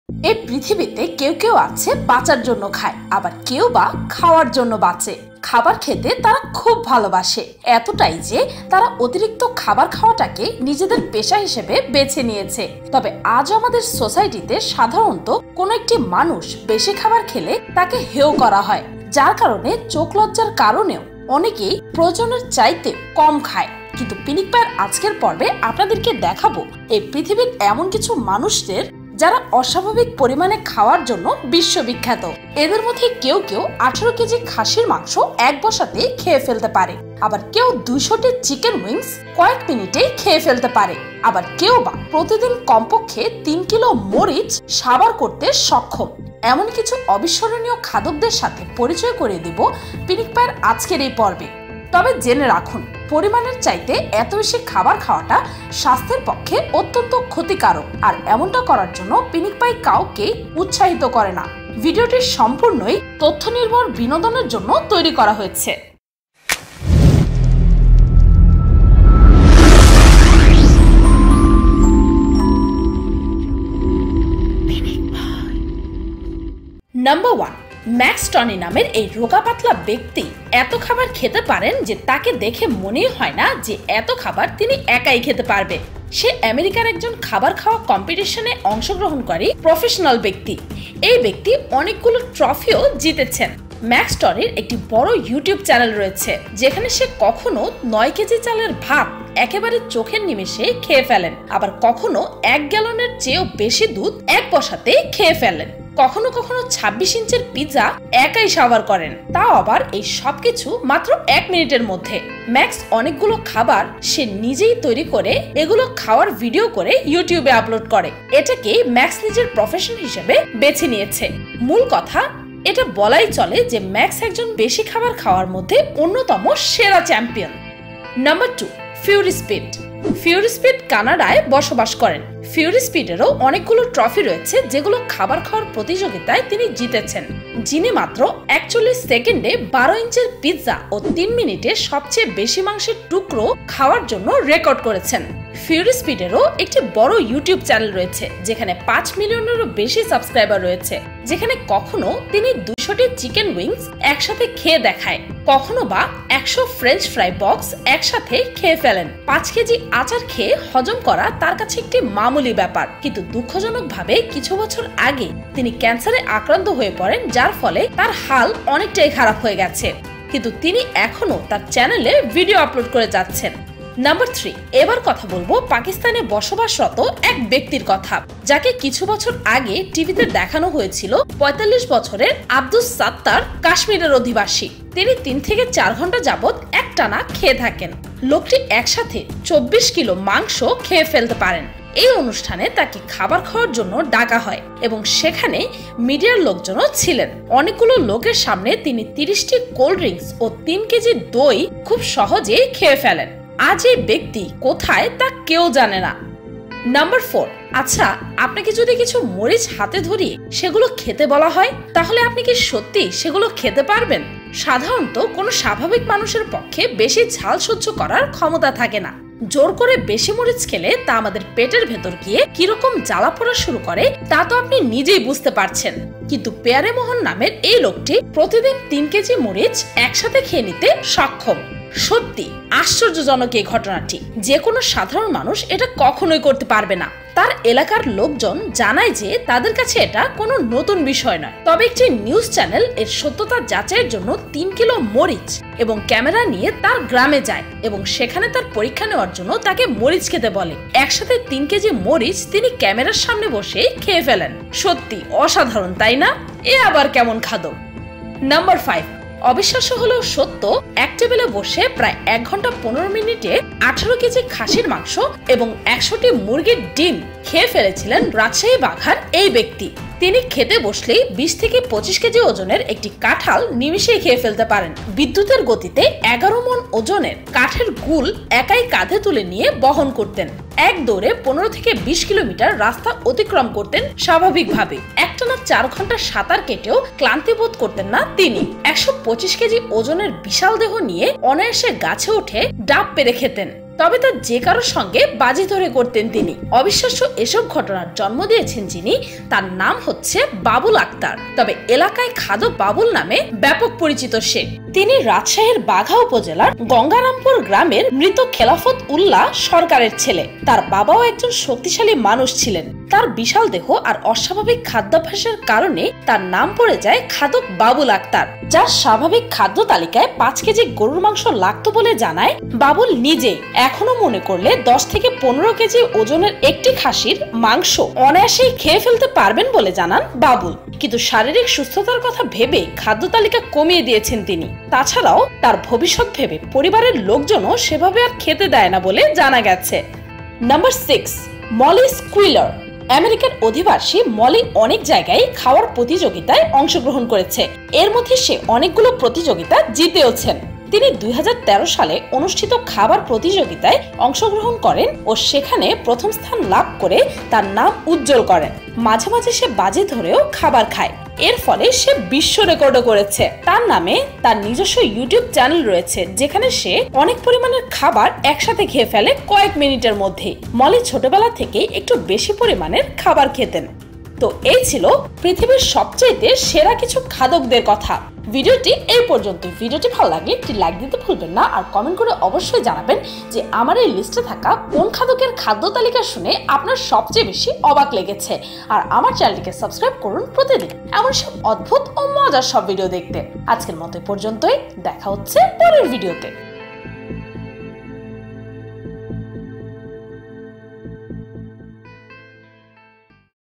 এই পৃথিবীতে কেউ কেউ আছে বাঁচার জন্য খায়, আবার কেউ বা খাওয়ার জন্য বাঁচে। খাবার খেতে তারা খুব ভালোবাসে, এতটাই যে তারা অতিরিক্ত খাবার খাওয়াটাকে নিজেদের পেশা হিসেবে বেছে নিয়েছে। তবে আজ আমাদের সোসাইটিতে সাধারণত কোনো একটি মানুষ বেশি খাবার খেলে তাকে হেয় করা হয়, যার কারণে চোখ লজ্জার কারণেও অনেকেই প্রয়োজনের চাইতে কম খায়। কিন্তু পিনিক পায়ের আজকের পর্বে আপনাদেরকে দেখাবো এই পৃথিবীর এমন কিছু মানুষদের যারা অস্বাভাবিক পরিমাণে খাওয়ার জন্য বিশ্ববিখ্যাত। এদের মধ্যে কেউ কেউ 18 কেজি খাসির মাংস এক বসাতে খেয়ে ফেলতে পারে, আবার কেউ 200টি চিকেন উইংস কয়েক মিনিটেই খেয়ে ফেলতে পারে, আবার কেউ বা প্রতিদিন কমপক্ষে 3 কিলো মরিচ সাবার করতে সক্ষম। এমন কিছু অবিস্মরণীয় খাদকদের সাথে পরিচয় করিয়ে দিব পিনিক পায়ের আজকের এই পর্বে। তবে জেনে রাখুন, পরিমাণের চাইতে এত বেশি খাবার খাওয়াটা স্বাস্থ্যের পক্ষে অত্যন্ত ক্ষতিকারক, আর এমনটা করার জন্য পিনিক পাই কাউকে উৎসাহিত করে না। ভিডিওটি সম্পূর্ণই তথ্য নির্ভর বিনোদনের জন্য তৈরি করা হয়েছে। নাম্বার 1, ম্যাক্স টনি নামের এই রোগা পাতলা ব্যক্তি এত খাবার খেতে পারেন যে তাকে দেখে মনেই হয় না যে এত খাবার তিনি একাই খেতে পারবে। সে আমেরিকার একজন খাবার খাওয়া কম্পিটিশনে অংশগ্রহণকারী প্রফেশনাল ব্যক্তি। এই ব্যক্তি অনেকগুলো ট্রফিও জিতেছেন। ম্যাক্স টনির একটি বড় ইউটিউব চ্যানেল রয়েছে, যেখানে সে কখনো 9 কেজি চালের ভাত একেবারে চোখের নিমেষে খেয়ে ফেলেন, আবার কখনো 1 গ্যালনের চেয়েও বেশি দুধ এক বসাতে খেয়ে ফেলেন। কখনো কখনো 26 ইঞ্চের পিৎজা একাই সাবার করেন, তাও আবার এই সবকিছু মাত্র 1 মিনিটের মধ্যে। ম্যাক্স অনেকগুলো খাবার সে নিজেই তৈরি করে এগুলো খাওয়ার ভিডিও করে ইউটিউবে আপলোড করে। এটাকে ম্যাক্স নিজের প্রফেশন হিসেবে বেছে নিয়েছে। মূল কথা, এটা বলাই চলে যে ম্যাক্স একজন বেশি খাবার খাওয়ার মধ্যে অন্যতম সেরা champion. Number 2, Fury speed. Fury speed কানাডায় বসবাস করেন। ফিউরি স্পিডেরও অনেকগুলো ট্রফি রয়েছে, যেগুলো খাবার খাওয়ার প্রতিযোগিতায় তিনি জিতেছেন। যিনি মাত্র 41 সেকেন্ডে 12 ইঞ্চের পিৎজা ও 3 মিনিটে সবচেয়ে বেশি মাংসের টুকরো খাওয়ার জন্য রেকর্ড করেছেন। ফিউরি স্পিডেরও একটি বড় ইউটিউব চ্যানেল রয়েছে, যেখানে 5 মিলিয়নেরও বেশি সাবস্ক্রাইবার রয়েছে, যেখানে কখনো তিনি 200টি চিকেন উইংস একসাথে খেয়ে দেখায়, কখনো বা 100 ফ্রেঞ্চ ফ্রাই বক্স একসাথে খেয়ে ফেলেন। 5 কেজি আচার খেয়ে হজম করা তার কাছে একটি মামুলি ব্যাপার, কিন্তু দুঃখজনকভাবে কিছু বছর আগে তিনি ক্যান্সারে আক্রান্ত হয়ে পড়েন, যার ফলে তার হাল অনেকটাই খারাপ হয়ে গেছে, কিন্তু তিনি এখনো তার চ্যানেলে ভিডিও আপলোড করে যাচ্ছেন। নাম্বার 3, এবার কথা বলবো পাকিস্তানে বসবাসরত এক ব্যক্তির কথা, যাকে কিছু বছর আগে টিভিতে দেখানো হয়েছিল। 45 বছরের আব্দুস সাত্তার কাশ্মীরের অধিবাসী। তিনি 3 থেকে 4 ঘন্টা যাবৎ একটানা খেয়ে থাকেন। লোকটি একসাথে 24 কিলো মাংস খেয়ে ফেলতে পারেন। এই অনুষ্ঠানে তাকে খাবার খাওয়ার জন্য ডাকা হয় এবং সেখানে মিডিয়ার লোকজনও ছিলেন। অনেকগুলো লোকের সামনে তিনি 30টি কোল্ড ড্রিঙ্কস ও 3 কেজি দই খুব সহজেই খেয়ে ফেলেন। আজ এই ব্যক্তি কোথায় তা কেউ জানে না। নাম্বার 4, আচ্ছা, আপনাকে যদি কিছু মরিচ হাতে ধরিয়ে সেগুলো খেতে বলা হয়, তাহলে আপনি কি সত্যি সেগুলো খেতে পারবেন? সাধারণত কোনো স্বাভাবিক মানুষের পক্ষে বেশি ঝাল সহ্য করার ক্ষমতা থাকে না। জোর করে বেশি মরিচ খেলে তা আমাদের পেটের ভেতর গিয়ে কিরকম জ্বালা পোড়া শুরু করে তা তো আপনি নিজেই বুঝতে পারছেন। কিন্তু পেয়ারে মোহন নামের এই লোকটি প্রতিদিন 3 কেজি মরিচ একসাথে খেয়ে নিতে সক্ষম। সত্যি আশ্চর্যজনক এই ঘটনাটি। যে কোনো সাধারণ মানুষ এটা কখনোই করতে পারবে না। তার এলাকার লোকজন জানায় যে তাদের কাছে এটা কোনো নতুন বিষয় নয়। তবে একটি নিউজ চ্যানেল এর সত্যতা যাচাইয়ের জন্য 3 কিলো মরিচ এবং ক্যামেরা নিয়ে তার গ্রামে যায় এবং সেখানে তার পরীক্ষা নেওয়ার জন্য তাকে মরিচ খেতে বলে। একসাথে 3 কেজি মরিচ তিনি ক্যামেরার সামনে বসে খেয়ে ফেলেন। সত্যি অসাধারণ, তাই না? এ আবার কেমন খাদক। নাম্বার 5, অবিশ্বাস্য হলেও সত্য, এক টেবিলে বসে প্রায় 1 ঘন্টা 15 মিনিটে 18 কেজি খাসির মাংস এবং 100টি মুরগির ডিম খেয়ে ফেলেছিলেন রাজশাহী বাঘার এই ব্যক্তি। তিনি খেতে বসলেই 20 থেকে 25 কেজি ওজনের একটি কাঁঠাল নিমিষেই খেয়ে ফেলতে পারেন। বিদ্যুতের গতিতে 11 মণ ওজনের কাঠের গুল একাই কাঁধে তুলে নিয়ে বহন করতেন। এক দৌড়ে 15 থেকে 20 কিলোমিটার রাস্তা অতিক্রম করতেন স্বাভাবিকভাবে। একটানা 4 ঘন্টা সাঁতার কেটেও ক্লান্তি বোধ করতেন না তিনি। 125 কেজি ওজনের বিশাল দেহ নিয়ে অনায়াসে গাছে উঠে ডাব পেরে খেতেন। তবে তা যে কারোর সঙ্গে বাজি ধরে করতেন তিনি। অবিশ্বাস্য এসব ঘটনার জন্ম দিয়েছেন যিনি, তার নাম হচ্ছে বাবুল আক্তার। তবে এলাকায় খাদক বাবুল নামে ব্যাপক পরিচিত সে। তিনি রাজশাহীর বাঘা উপজেলার গঙ্গারামপুর গ্রামের মৃত খেলাফত উল্লাহ সরকারের ছেলে। তার বাবাও একজন শক্তিশালী মানুষ ছিলেন। তার বিশাল দেহ আর অস্বাভাবিক খাদ্যাভ্যাসের কারণে তার নাম পড়ে যায় খাদক বাবুল আক্তার। যার স্বাভাবিক খাদ্য তালিকায় 5 কেজি গরুর মাংস লাগতো বলে জানায় বাবুল নিজে। এখনো মনে করলে 10 থেকে 15 কেজি ওজনের একটি খাসির মাংস অনায়াসেই খেয়ে ফেলতে পারবেন বলে জানান বাবুল। কিন্তু শারীরিক সুস্থতার কথা ভেবে খাদ্য তালিকা কমিয়ে দিয়েছেন তিনি। তাছাড়াও তার ভবিষ্যৎ ভেবে পরিবারের লোকজনও সেভাবে আর খেতে দেয় না বলে জানা গেছে। নাম্বার 6, মলি স্কুইলার। আমেরিকার অধিবাসী মলি অনেক জায়গায় খাওয়ার প্রতিযোগিতায় অংশগ্রহণ করেছে। এর মধ্যে সে অনেকগুলো প্রতিযোগিতা জিতেওছেন। তিনি 2013 সালে অনুষ্ঠিত খাবার প্রতিযোগিতায় অংশগ্রহণ করেন ও সেখানে প্রথম স্থান লাভ করে তার নাম উজ্জ্বল করেন। মাঝে মাঝে সে বাজি ধরেও খাবার খায়। এর ফলে সে বিশ্ব রেকর্ডও করেছে। তার নামে তার নিজস্ব ইউটিউব চ্যানেল রয়েছে, যেখানে সে অনেক পরিমাণের খাবার একসাথে খেয়ে ফেলে কয়েক মিনিটের মধ্যে। মলি ছোটবেলা থেকে একটু বেশি পরিমাণের খাবার খেতেন। তো এই ছিল পৃথিবীর সবচেয়ে সেরা কিছু খাদকদের কথা। ভিডিওটি এই পর্যন্ত। ভিডিওটি ভালো লাগলে একটি লাইক দিতে ভুলবেন না, আর কমেন্ট করে অবশ্যই জানাবেন যে আমার এই লিস্টে থাকা কোন খাদকের খাদ্য তালিকা শুনে আপনার সবচেয়ে বেশি অবাক লেগেছে। আর আমার চ্যানেলটিকে সাবস্ক্রাইব করুন প্রতিদিন এমন সব অদ্ভুত ও মজার সব ভিডিও দেখতে। আজকের মতো পর্যন্তই, দেখা হচ্ছে পরের ভিডিওতে।